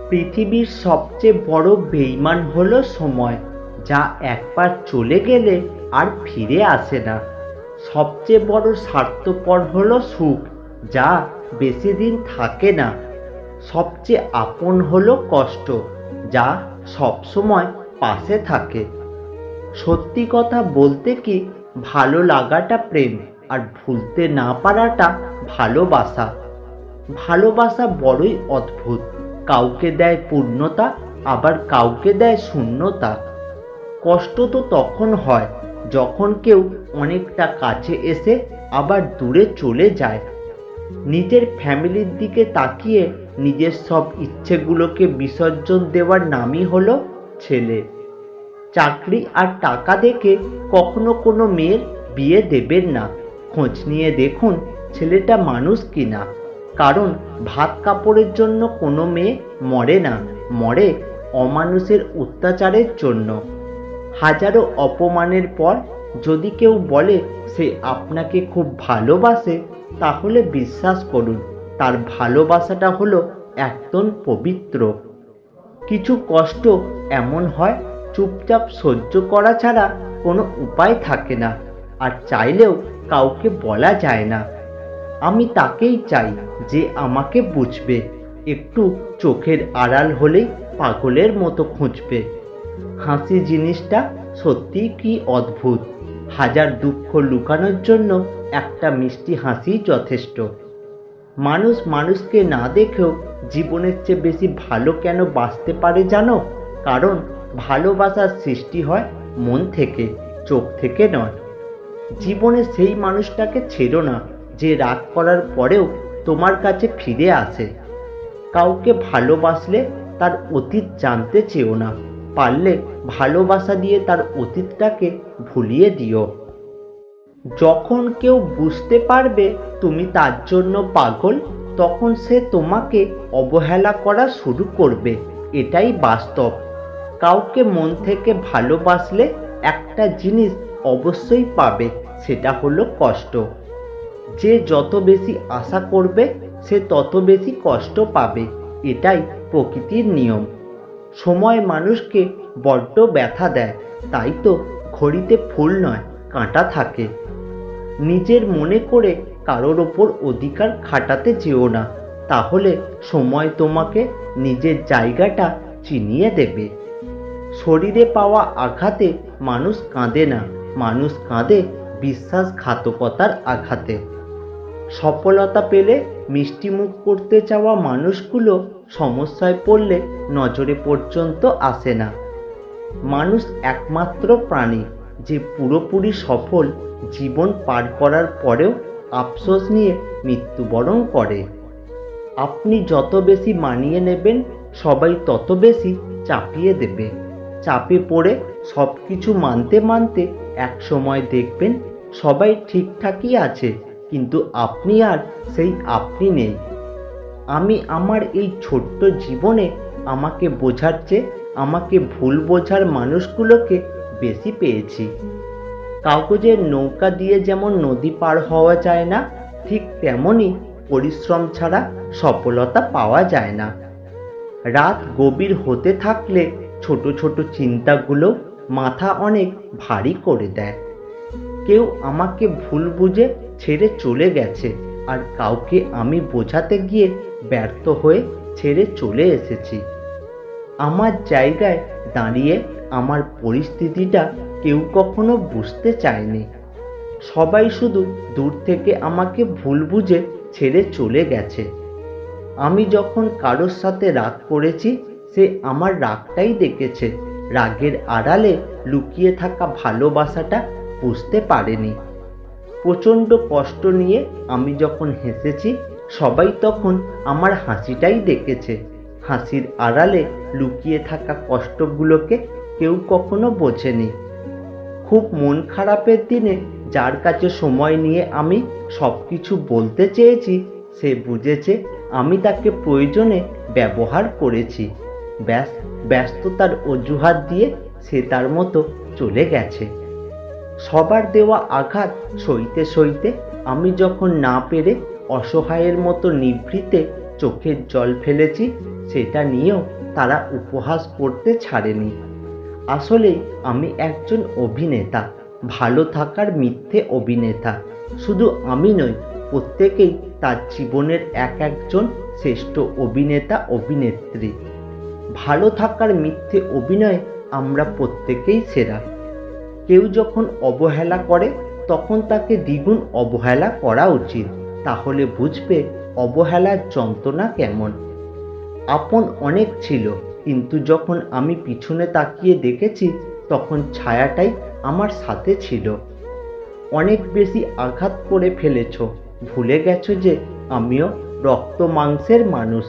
পৃথিবীর সবচেয়ে বড় বেঈমান হলো সময়, যা একবার চলে গেলে আর ফিরে আসে না। সবচেয়ে বড় স্বার্থপর হলো সুখ, যা বেশি দিন থাকে না। সবচেয়ে আপন হলো কষ্ট, যা সবসময় পাশে থাকে। সত্যি কথা বলতে কি, ভালো লাগাটা প্রেম, আর ভুলতে না পারাটা ভালোবাসা। ভালোবাসা বড়ই অদ্ভুত, কাউকে দেয় পূর্ণতা, আবার কাউকে দেয় শূন্যতা। কষ্ট তো তখন হয় যখন কেউ অনেকটা কাছে এসে আবার দূরে চলে যায়। নিজের ফ্যামিলির দিকে তাকিয়ে নিজের সব ইচ্ছেগুলোকে বিসর্জন দেওয়ার নামই হলো ছেলে। চাকরি আর টাকা দেখে কখনো কোনো মেয়ের বিয়ে দেবেন না। খোঁজ নিয়ে দেখুন ছেলেটা মানুষ কিনা। কারণ ভাত কাপড়ের জন্য কোনো মেয়ে মরে না, মরে অমানুষের অত্যাচারের জন্য। হাজারো অপমানের পর যদি কেউ বলে সে আপনাকে খুব ভালোবাসে, তাহলে বিশ্বাস করুন তার ভালোবাসাটা হলো একদম পবিত্র। কিছু কষ্ট এমন হয় চুপচাপ সহ্য করা ছাড়া কোনো উপায় থাকে না, আর চাইলেও কাউকে বলা যায় না। আমি তাকেই চাই যে আমাকে বুঝবে, একটু চোখের আড়াল হলেই পাগলের মতো খুঁজবে। হাসি জিনিসটা সত্যিই কি অদ্ভুত। হাজার দুঃখ লুকানোর জন্য একটা মিষ্টি হাসি যথেষ্ট। মানুষ মানুষকে না দেখেও জীবনের চেয়ে বেশি ভালো কেন বাঁচতে পারে জানো? কারণ ভালোবাসার সৃষ্টি হয় মন থেকে, চোখ থেকে নয়। জীবনে সেই মানুষটাকে ছেড়ো না যে রাগ করার পরেও তোমার কাছে ফিরে আসে। কাউকে ভালোবাসলে তার অতীত জানতে চেও না, পারলে ভালোবাসা দিয়ে তার অতীতটাকে ভুলিয়ে দিও। যখন কেউ বুঝতে পারবে তুমি তার জন্য পাগল, তখন সে তোমাকে অবহেলা করা শুরু করবে। এটাই বাস্তব। কাউকে মন থেকে ভালোবাসলে একটা জিনিস অবশ্যই পাবে, সেটা হলো কষ্ট। যে যত বেশি আশা করবে সে তত বেশি কষ্ট পাবে, এটাই প্রকৃতির নিয়ম। সময় মানুষকে বড্ড ব্যথা দেয়, তাই তো ঘড়িতে ফুল নয় কাঁটা থাকে। নিজের মনে করে কারোর ওপর অধিকার খাটাতে যেও না, তাহলে সময় তোমাকে নিজের জায়গাটা চিনিয়ে দেবে। শরীরে পাওয়া আঘাতে মানুষ কাঁদে না, মানুষ কাঁদে বিশ্বাসঘাতকতার আঘাতে। সফলতা পেলে মিষ্টিমুখ করতে চাওয়া মানুষগুলো সমস্যায় পড়লে নজরে পর্যন্ত আসে না। মানুষ একমাত্র প্রাণী যে পুরোপুরি সফল জীবন পার করার পরেও আফসোস নিয়ে মৃত্যুবরণ করে। আপনি যত বেশি মানিয়ে নেবেন, সবাই তত বেশি চাপিয়ে দেবে। চাপে পড়ে সব কিছু মানতে মানতে এক সময় দেখবেন সবাই ঠিকঠাকই আছে, কিন্তু আপনি আর সেই আপনি নেই। আমি আমার এই ছোট্ট জীবনে আমাকে বোঝার চেয়ে আমাকে ভুল বোঝার মানুষগুলোকে বেশি পেয়েছি। কাগজের নৌকা দিয়ে যেমন নদী পার হওয়া যায় না, ঠিক তেমনই পরিশ্রম ছাড়া সফলতা পাওয়া যায় না। রাত গভীর হতে থাকলে ছোট ছোট চিন্তাগুলো মাথা অনেক ভারী করে দেয়। কেউ আমাকে ভুল বুঝে ছেড়ে চলে গেছে, আর কাউকে আমি বোঝাতে গিয়ে ব্যর্থ হয়ে ছেড়ে চলে এসেছি। আমার জায়গায় দাঁড়িয়ে আমার পরিস্থিতিটা কেউ কখনো বুঝতে চায়নি। সবাই শুধু দূর থেকে আমাকে ভুল বুঝে ছেড়ে চলে গেছে। আমি যখন কারোর সাথে রাগ করেছি, সে আমার রাগটাই দেখেছে, রাগের আড়ালে লুকিয়ে থাকা ভালোবাসাটা বুঝতে পারেনি। প্রচণ্ড কষ্ট নিয়ে আমি যখন হেসেছি, সবাই তখন আমার হাসিটাই দেখেছে। হাসির আড়ালে লুকিয়ে থাকা কষ্টগুলোকে কেউ কখনো বোঝেনি। খুব মন খারাপের দিনে যার কাছে সময় নিয়ে আমি সব কিছু বলতে চেয়েছি, সে বুঝেছে আমি তাকে প্রয়োজনে ব্যবহার করেছি। ব্যস্ততার অজুহাত দিয়ে সে তার মতো চলে গেছে। সবার দেওয়া আঘাত সইতে সইতে আমি যখন না পেরে অসহায়ের মতো নিভৃতে চোখের জল ফেলেছি, সেটা নিয়েও তারা উপহাস করতে ছাড়েনি। আসলে আমি একজন অভিনেতা, ভালো থাকার মিথ্যে অভিনেতা। শুধু আমি নই, প্রত্যেকেই তার জীবনের একজন শ্রেষ্ঠ অভিনেতা অভিনেত্রী। ভালো থাকার মিথ্যে অভিনয়ে আমরা প্রত্যেকেই সেরা। কেউ যখন অবহেলা করে তখন তাকে দ্বিগুণ অবহেলা করা উচিত, তাহলে বুঝবে অবহেলার যন্ত্রণা কেমন। আপন অনেক ছিল, কিন্তু যখন আমি পিছনে তাকিয়ে দেখেছি তখন ছায়াটাই আমার সাথে ছিল। অনেক বেশি আঘাত করে ফেলেছ, ভুলে গেছো যে আমিও রক্ত মাংসের মানুষ।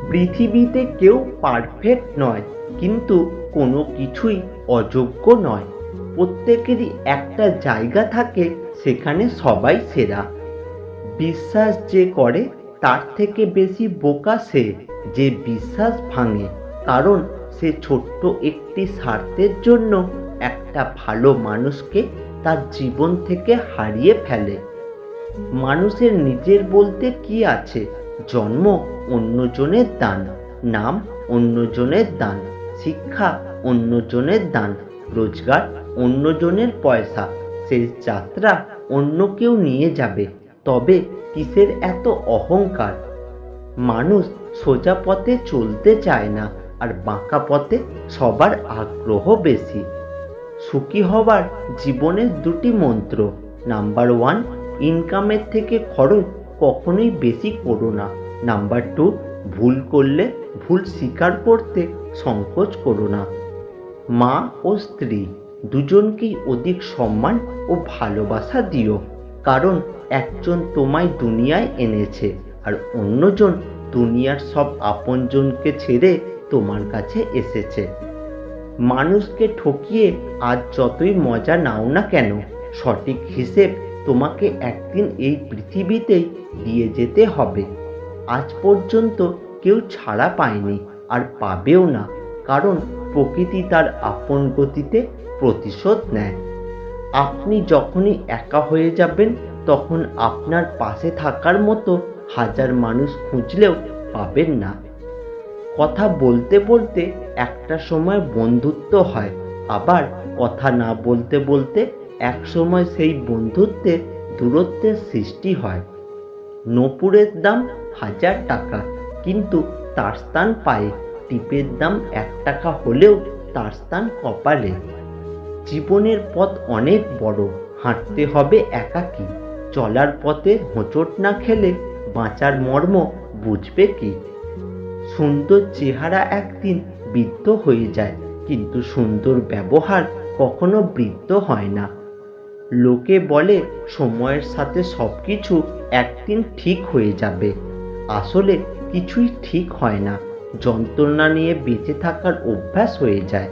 পৃথিবীতে কেউ পারফেক্ট নয়, কিন্তু কোনো কিছুই অযোগ্য নয়। প্রত্যেকেরই একটা জায়গা থাকে, সেখানে সবাই সেরা। বিশ্বাস যে করে তার থেকে বেশি বোকা সে যে বিশ্বাস ভাঙে, কারণ সে ছোট্ট একটি স্বার্থের জন্য একটা ভালো মানুষকে তার জীবন থেকে হারিয়ে ফেলে। মানুষের নিজের বলতে কি আছে? জন্ম অন্যজনের দান, নাম অন্যজনের দান, শিক্ষা অন্যজনের দান, রোজগার অন্যজনের পয়সা। শেষ যাত্রা অন্য কেউ নিয়ে যাবে, তবে কিসের এত অহংকার? মানুষ সোজা পথে চলতে চায় না, আর বাঁকা পথে সবার আগ্রহ বেশি। সুখী হবার জীবনের দুটি মন্ত্র। নাম্বার 1, ইনকামের থেকে খরচ কখনোই বেশি করো না। নাম্বার 2, ভুল করলে ভুল স্বীকার করতে সংকোচ করো না। মা ও স্ত্রী দুজনকেই অধিক সম্মান ও ভালোবাসা দিও, কারণ একজন তোমায় দুনিয়ায় এনেছে, আর অন্যজন দুনিয়ার সব আপনজনকে ছেড়ে তোমার কাছে এসেছে। মানুষকে ঠকিয়ে আজ যতই মজা নাও না কেন, সঠিক হিসেব তোমাকে একদিন এই পৃথিবীতেই দিয়ে যেতে হবে। আজ পর্যন্ত কেউ ছাড়া পায়নি, আর পাবেও না, কারণ প্রকৃতি তার আপন গতিতে প্রতিশোধ নেয়। আপনি যখনই একা হয়ে যাবেন, তখন আপনার পাশে থাকার মতো হাজার মানুষ খুঁজলেও পাবেন না। কথা বলতে বলতে একটা সময় বন্ধুত্ব হয়, আবার কথা না বলতে বলতে এক সময় সেই বন্ধুত্বের দূরত্বের সৃষ্টি হয়। নূপুরের দাম 1000 টাকা, কিন্তু তার স্থান পায়ে। টিপের দাম 1 টাকা হলেও তার স্থান কপালে। জীবনের পথ অনেক বড়, হাঁটতে হবে একাকী। চলার পথে হোঁচট না খেলে বাঁচার মর্ম বুঝবে কি? সুন্দর চেহারা একদিন বৃদ্ধ হয়ে যায়, কিন্তু সুন্দর ব্যবহার কখনো বৃদ্ধ হয় না। লোকে বলে সময়ের সাথে সবকিছু একদিন ঠিক হয়ে যাবে, আসলে কিছুই ঠিক হয় না। যন্ত্রণা নিয়ে বেঁচে থাকার অভ্যাস হয়ে যায়।